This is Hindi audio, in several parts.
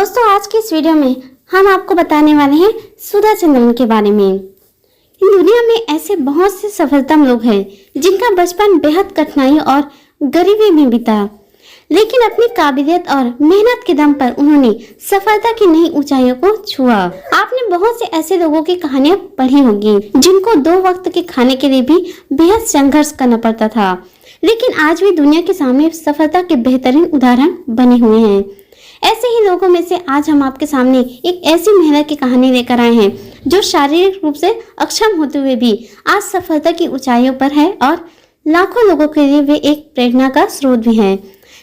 दोस्तों आज की इस वीडियो में हम आपको बताने वाले हैं सुधा चंद्रन के बारे में। दुनिया में ऐसे बहुत से सफलतम लोग हैं जिनका बचपन बेहद कठिनाई और गरीबी में बीता, लेकिन अपनी काबिलियत और मेहनत के दम पर उन्होंने सफलता की नई ऊंचाइयों को छुआ। आपने बहुत से ऐसे लोगों की कहानियां पढ़ी होगी जिनको 2 वक्त के खाने के लिए भी बेहद संघर्ष करना पड़ता था, लेकिन आज भी दुनिया के सामने सफलता के बेहतरीन उदाहरण बने हुए हैं। ऐसे ही लोगों में से आज हम आपके सामने एक ऐसी महिला की कहानी लेकर आए हैं जो शारीरिक रूप से अक्षम होते हुए भी आज सफलता की ऊंचाइयों पर है और लाखों लोगों के लिए वे एक प्रेरणा का स्रोत भी हैं।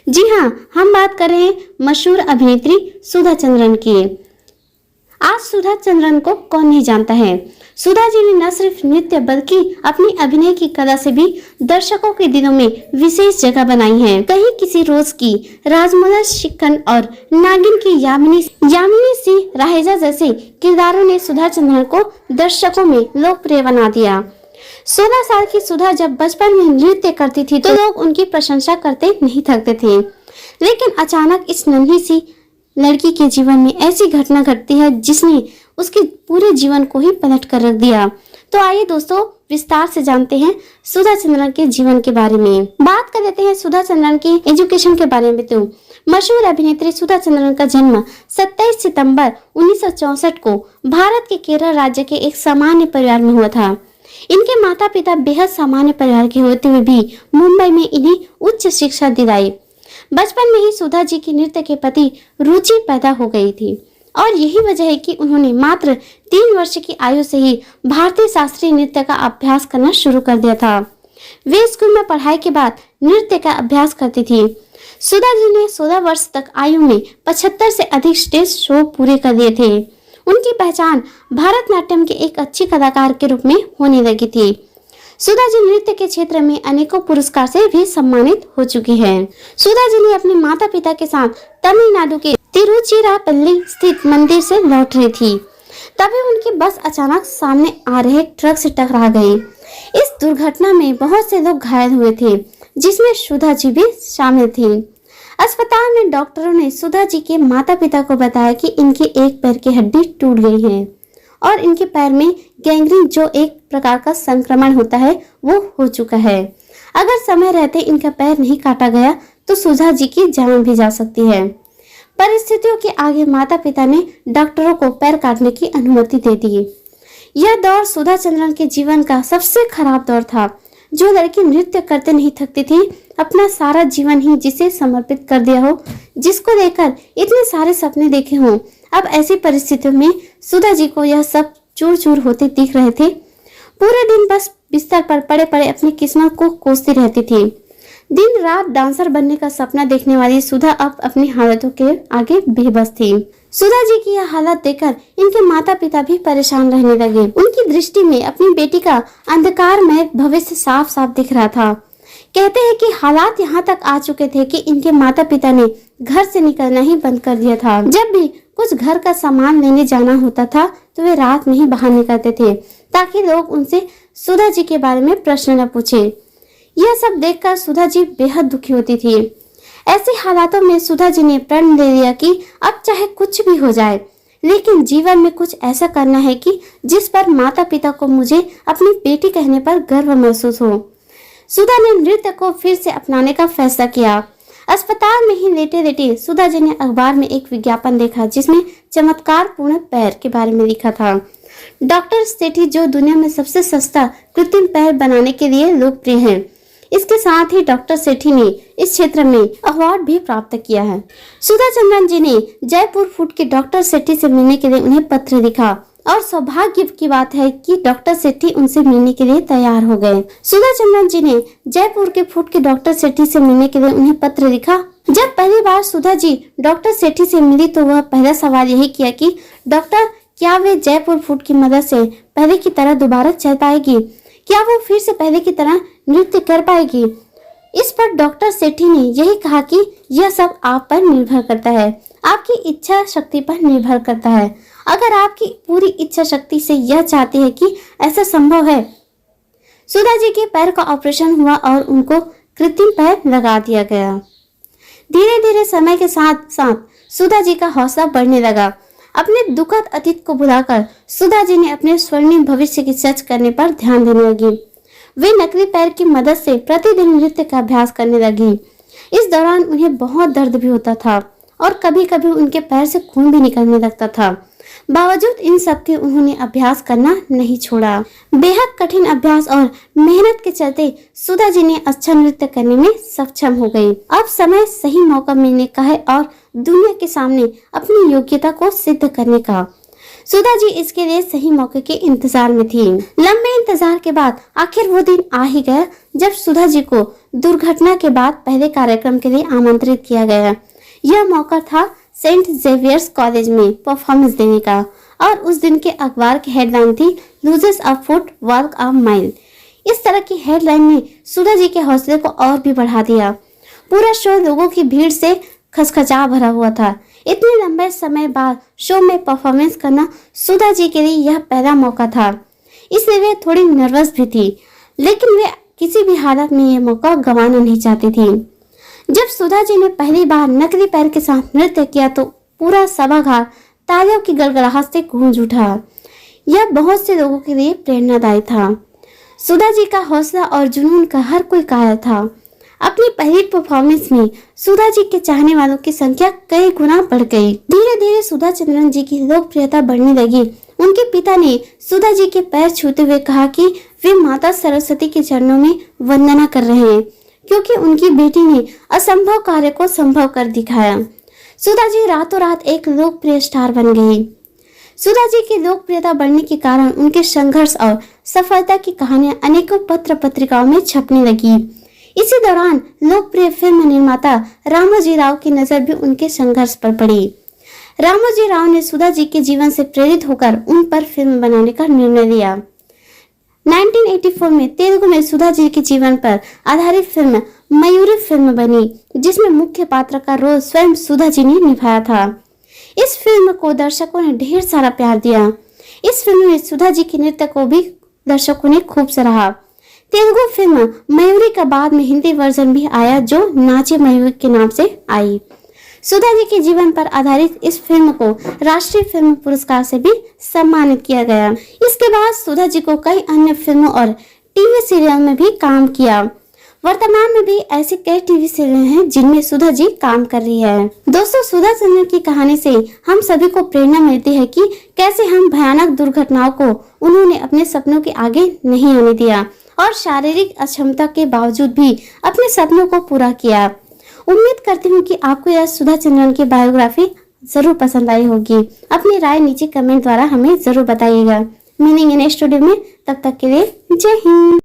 जी हाँ, हम बात कर रहे हैं मशहूर अभिनेत्री सुधा चंद्रन की। आज सुधा चंद्रन को कौन नहीं जानता है। सुधा जी ने न सिर्फ नृत्य बल्कि अपनी अभिनय की कला से भी दर्शकों के दिलों में विशेष जगह बनाई है। कहीं किसी रोज की, राजमोला शिक्कन और नागिन की यामिनी सी राहेजा जैसे किरदारों ने सुधा चंद्रन को दर्शकों में लोकप्रिय बना दिया। 16 साल की सुधा जब बचपन में नृत्य करती थी तो लोग उनकी प्रशंसा करते नहीं थकते थे, लेकिन अचानक इस नन्ही सी लड़की के जीवन में ऐसी घटना घटती है जिसने उसके पूरे जीवन को ही पलट कर रख दिया। तो आइए दोस्तों विस्तार से जानते हैं सुधा चंद्रन के जीवन के बारे में। बात कर लेते हैं सुधा चंद्रन की एजुकेशन के बारे में। तो मशहूर अभिनेत्री सुधा चंद्रन का जन्म 27 सितंबर 1964 को भारत के केरल राज्य के एक सामान्य परिवार में हुआ था। इनके माता पिता बेहद सामान्य परिवार के होते हुए भी मुंबई में इन्हें उच्च शिक्षा दिलाई। बचपन में ही सुधा जी की नृत्य के प्रति रुचि पैदा हो गई थी और यही वजह है कि उन्होंने मात्र 3 वर्ष की आयु से ही भारतीय शास्त्रीय नृत्य का अभ्यास करना शुरू कर दिया था। वे स्कूल में पढ़ाई के बाद नृत्य का अभ्यास करती थी। सुधा जी ने 16 वर्ष तक आयु में 75 से अधिक स्टेज शो पूरे कर लिए थे। उनकी पहचान भारतनाट्यम के एक अच्छी कलाकार के रूप में होने लगी थी। सुधा जी नृत्य के क्षेत्र में अनेकों पुरस्कार से भी सम्मानित हो चुकी है। सुधा जी ने अपने माता पिता के साथ तमिलनाडु के तिरुचिरापल्ली स्थित मंदिर से लौट रही थी, तभी उनकी बस अचानक सामने आ रहे ट्रक से टकरा गई। इस दुर्घटना में बहुत से लोग घायल हुए थे, जिसमें सुधा जी भी शामिल थी। अस्पताल में डॉक्टरों ने सुधा जी के माता पिता को बताया कि इनकी एक पैर की हड्डी टूट गई है और इनके पैर में गैंग्रीन, जो एक प्रकार का संक्रमण होता है, वो हो चुका है। अगर समय रहते इनका पैर नहीं काटा गया तो सुधा जी की जान भी जा सकती है। परिस्थितियों के आगे माता पिता ने डॉक्टरों को पैर काटने की अनुमति दे दी। यह दौर सुधा चंद्रन के जीवन का सबसे खराब दौर था। जो लड़की नृत्य करते नहीं थकती थी, अपना सारा जीवन ही जिसे समर्पित कर दिया हो, जिसको लेकर इतने सारे सपने देखे हों, अब ऐसी परिस्थितियों में सुधा जी को यह सब चूर चूर होते दिख रहे थे। पूरे दिन बस बिस्तर पर पड़े पड़े अपनी किस्मत को कोसती रहती थी। दिन रात डांसर बनने का सपना देखने वाली सुधा अब अपनी हालतों के आगे बेबस थी। सुधा जी की यह हालत देखकर इनके माता पिता भी परेशान रहने लगे। उनकी दृष्टि में अपनी बेटी का अंधकारमय भविष्य साफ साफ दिख रहा था। कहते हैं कि हालात यहाँ तक आ चुके थे कि इनके माता पिता ने घर से निकलना ही बंद कर दिया था। जब भी कुछ घर का सामान लेने जाना होता था तो वे रात में ही बाहर निकलते थे, ताकि लोग उनसे सुधा जी के बारे में प्रश्न न पूछे। यह सब देखकर सुधा जी बेहद दुखी होती थी। ऐसे हालातों में सुधा जी ने प्रण ले लिया कि अब चाहे कुछ भी हो जाए, लेकिन जीवन में कुछ ऐसा करना है कि जिस पर माता पिता को मुझे अपनी बेटी कहने पर गर्व महसूस हो। सुधा ने नृत्य को फिर से अपनाने का फैसला किया। अस्पताल में ही लेटे लेटे सुधा जी ने अखबार में एक विज्ञापन देखा जिसमें चमत्कार पूर्ण पैर के बारे में लिखा था। डॉक्टर सेठी, जो दुनिया में सबसे सस्ता कृत्रिम पैर बनाने के लिए लोकप्रिय है, इसके साथ ही डॉक्टर सेठी ने इस क्षेत्र में अवार्ड भी प्राप्त किया है। सुधा चंद्रन जी ने जयपुर फूट के डॉक्टर सेठी से मिलने के लिए उन्हें पत्र लिखा और सौभाग्य की बात है कि डॉक्टर सेठी उनसे मिलने के लिए तैयार हो गए। सुधा चंद्रन जी ने जयपुर के फूट के डॉक्टर सेठी से मिलने के लिए उन्हें पत्र लिखा। जब पहली बार सुधा जी डॉक्टर सेठी से मिली तो वह पहला सवाल यही किया कि डॉक्टर, क्या वे जयपुर फूट की मदद से पहले की तरह दोबारा चल पाएगी? क्या वो फिर से पहले की तरह नृत्य कर पाएगी? इस पर डॉक्टर सेठी ने यही कहा कि यह सब आप पर निर्भर करता है, आपकी इच्छा शक्ति पर निर्भर करता है। अगर आपकी पूरी इच्छा शक्ति से यह चाहते हैं कि ऐसा संभव है। सुधा जी के पैर का ऑपरेशन हुआ और उनको कृत्रिम पैर लगा दिया गया। धीरे धीरे समय के साथ साथ सुधा जी का हौसला बढ़ने लगा। अपने दुखद अतीत को भुलाकर सुधा जी ने अपने स्वर्णिम भविष्य की सर्च करने पर ध्यान देने लगी। वे नकली पैर की मदद से प्रतिदिन नृत्य का अभ्यास करने लगी। इस दौरान उन्हें बहुत दर्द भी होता था और कभी कभी उनके पैर से खून भी निकलने लगता था। बावजूद इन सब के उन्होंने अभ्यास करना नहीं छोड़ा। बेहद कठिन अभ्यास और मेहनत के चलते सुधा जी ने अच्छा नृत्य करने में सक्षम हो गई। अब समय सही मौका मिलने का है और दुनिया के सामने अपनी योग्यता को सिद्ध करने का। सुधा जी इसके लिए सही मौके के इंतजार में थी। लंबे इंतजार के बाद आखिर वो दिन आ ही गया जब सुधा जी को दुर्घटना के बाद पहले कार्यक्रम के लिए आमंत्रित किया गया। यह मौका था सेंट जेवियर्स कॉलेज में परफॉर्मेंस देने का और उस दिन के अखबार की हेडलाइन थी loses a foot walk a mile. इस तरह की हेडलाइन ने सुधा जी के हौसले को और भी बढ़ा दिया। पूरा शो लोगों की भीड़ से खचखचा भरा हुआ था। इतने लंबे समय बाद शो में परफॉर्मेंस करना सुधा जी के लिए यह पहला मौका था, इसलिए वे थोड़ी नर्वस भी थी, लेकिन वे किसी भी हालत में यह मौका गंवाना नहीं चाहती थी। जब सुधा जी ने पहली बार नकली पैर के साथ नृत्य किया तो पूरा सभागार तालियों की गड़गड़ाहट से गूंज उठा। यह बहुत से लोगों के लिए प्रेरणादायी था। सुधा जी का हौसला और जुनून का हर कोई कायल था। अपनी पहली परफॉर्मेंस में सुधा जी के चाहने वालों की संख्या कई गुना बढ़ गई। धीरे धीरे सुधा चंद्रन जी की लोकप्रियता बढ़ने लगी। उनके पिता ने सुधा जी के पैर छूते हुए कहा कि वे माता सरस्वती के चरणों में वंदना कर रहे हैं, क्योंकि उनकी बेटी ने असंभव कार्य को संभव कर दिखाया। सुधा जी रातों रात एक लोकप्रिय स्टार बन गई। सुधा जी की लोकप्रियता बढ़ने के कारण उनके संघर्ष और सफलता की कहानियां अनेकों पत्र पत्रिकाओं में छपने लगी। इसी दौरान लोकप्रिय फिल्म निर्माता रामोजी राव की नजर भी उनके संघर्ष पर पड़ी। रामोजी राव ने सुधा जी के जीवन से प्रेरित होकर उन पर फिल्म बनाने का निर्णय लिया। 1984 में तेलुगु में सुधा जी के जीवन पर आधारित फिल्म मयूरी फिल्म बनी, जिसमें मुख्य पात्र का रोल स्वयं सुधा जी ने निभाया था। इस फिल्म को दर्शकों ने ढेर सारा प्यार दिया। इस फिल्म में सुधा जी के नृत्य को भी दर्शकों ने खूब सराहा। तेलुगु फिल्म मयूरी का बाद में हिंदी वर्जन भी आया, जो नाचे मयूरी के नाम से आई। सुधा जी के जीवन पर आधारित इस फिल्म को राष्ट्रीय फिल्म पुरस्कार से भी सम्मानित किया गया। इसके बाद सुधा जी को कई अन्य फिल्मों और टीवी सीरियल में भी काम किया। वर्तमान में भी ऐसे कई टीवी सीरियल हैं जिनमें सुधा जी काम कर रही है। दोस्तों, सुधा चंद्रन की कहानी से हम सभी को प्रेरणा मिलती है कि कैसे हम भयानक दुर्घटनाओं को उन्होंने अपने सपनों के आगे नहीं आने दिया और शारीरिक अक्षमता के बावजूद भी अपने सपनों को पूरा किया। उम्मीद करती हूँ कि आपको यह सुधा चंद्रन की बायोग्राफी जरूर पसंद आई होगी। अपनी राय नीचे कमेंट द्वारा हमें जरूर बताइएगा। मिलेंगे नेक्स्ट वीडियो में, तब तक के लिए जय हिंद।